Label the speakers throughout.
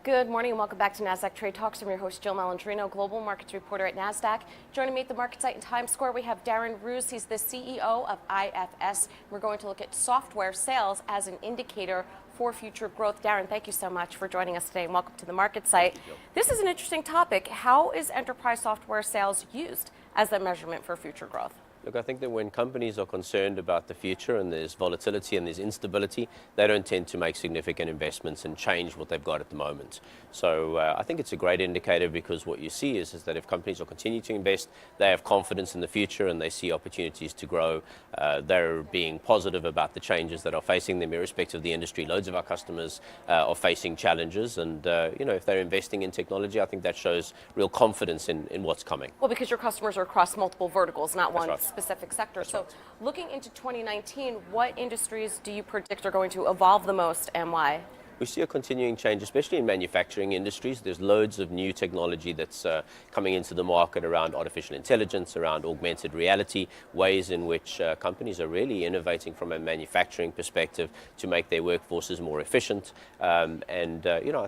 Speaker 1: Good morning and welcome back to Nasdaq Trade Talks. I'm your host, Jill Malandrino, Global Markets Reporter at Nasdaq. Joining me at the MarketSite in Times Square, we have Darren Roos. He's the CEO of IFS. We're going to look at software sales as an indicator for future growth. Darren, thank you so much for joining us today and welcome to the MarketSite. This is an interesting topic. How is enterprise software sales used as a measurement for future growth?
Speaker 2: Look, I think that when companies are concerned about the future and there's volatility and there's instability, they don't tend to make significant investments and change what they've got at the moment. So I think it's a great indicator because what you see is that if companies are continuing to invest, they have confidence in the future and they see opportunities to grow. They're being positive about the changes that are facing them, irrespective of the industry. Loads of our customers are facing challenges, and if they're investing in technology, I think that shows real confidence in what's coming.
Speaker 1: Well, because your customers are across multiple verticals, not one specific sector.
Speaker 2: That's
Speaker 1: so
Speaker 2: right.
Speaker 1: Looking into 2019, what industries do you predict are going to evolve the most and why?
Speaker 2: We see a continuing change, especially in manufacturing industries. There's loads of new technology that's coming into the market around artificial intelligence, around augmented reality, ways in which companies are really innovating from a manufacturing perspective to make their workforces more efficient. I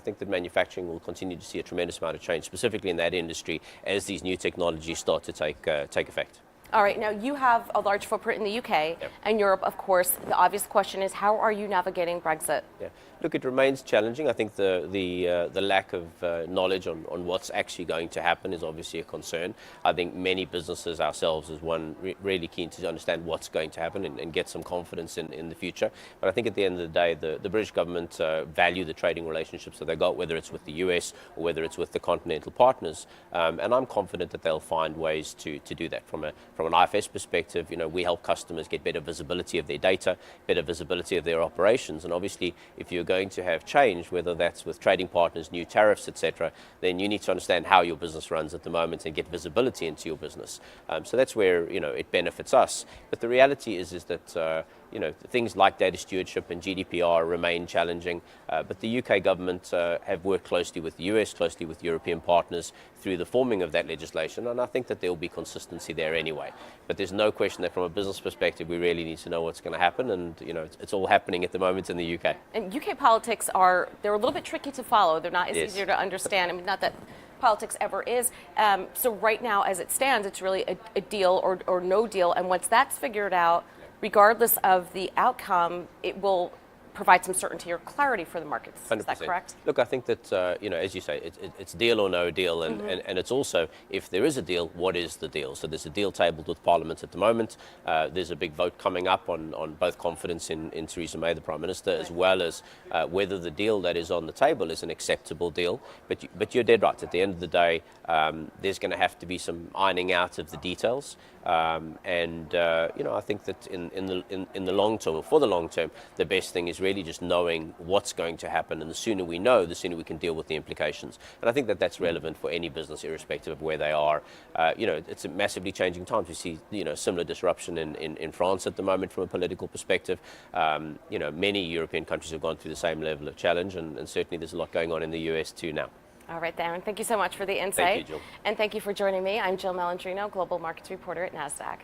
Speaker 2: think that manufacturing will continue to see a tremendous amount of change, specifically in that industry, as these new technologies start to take effect.
Speaker 1: All right, now you have a large footprint in the UK and Europe, of course. The obvious question is, how are you navigating Brexit?
Speaker 2: Yeah. Look, it remains challenging. I think the lack of knowledge on what's actually going to happen is obviously a concern. I think many businesses, ourselves as one, really keen to understand what's going to happen and get some confidence in the future. But I think at the end of the day, the British government value the trading relationships that they got, whether it's with the US or whether it's with the continental partners. And I'm confident that they'll find ways to do that. From an IFS perspective, we help customers get better visibility of their data, better visibility of their operations. And obviously, if you're going to have change, whether that's with trading partners, new tariffs, etc., then you need to understand how your business runs at the moment and get visibility into your business. So that's where it benefits us. But the reality is that things like data stewardship and GDPR remain challenging. But the UK government have worked closely with the US, closely with European partners through the forming of that legislation, and I think that there will be consistency there anyway. But there's no question that from a business perspective, we really need to know what's going to happen, and it's all happening at the moment in the UK.
Speaker 1: And UK politics they're a little bit tricky to follow. They're not as easier to understand. I mean, not that politics ever is. So right now, as it stands, it's really a deal or no deal, and once that's figured out, regardless of the outcome, it will provide some certainty or clarity for the markets.
Speaker 2: 100%.
Speaker 1: Is that correct?
Speaker 2: Look, I think that, as you say, it's deal or no deal. And it's also, if there is a deal, what is the deal? So there's a deal tabled with Parliament at the moment. There's a big vote coming up on both confidence in Theresa May, the Prime Minister, as well as whether the deal that is on the table is an acceptable deal. But you're dead right. At the end of the day, there's going to have to be some ironing out of the details. I think that in the long term, or for the long term, the best thing is really just knowing what's going to happen, and the sooner we know, the sooner we can deal with the implications. And I think that that's relevant for any business, irrespective of where they are. It's a massively changing times. We see similar disruption in France at the moment from a political perspective. Many European countries have gone through the same level of challenge, and certainly there's a lot going on in the US too now.
Speaker 1: All right, Darren, thank you so much for the insight.
Speaker 2: Thank you, Jill.
Speaker 1: And thank you for joining me. I'm Jill Malandrino, Global Markets Reporter at Nasdaq.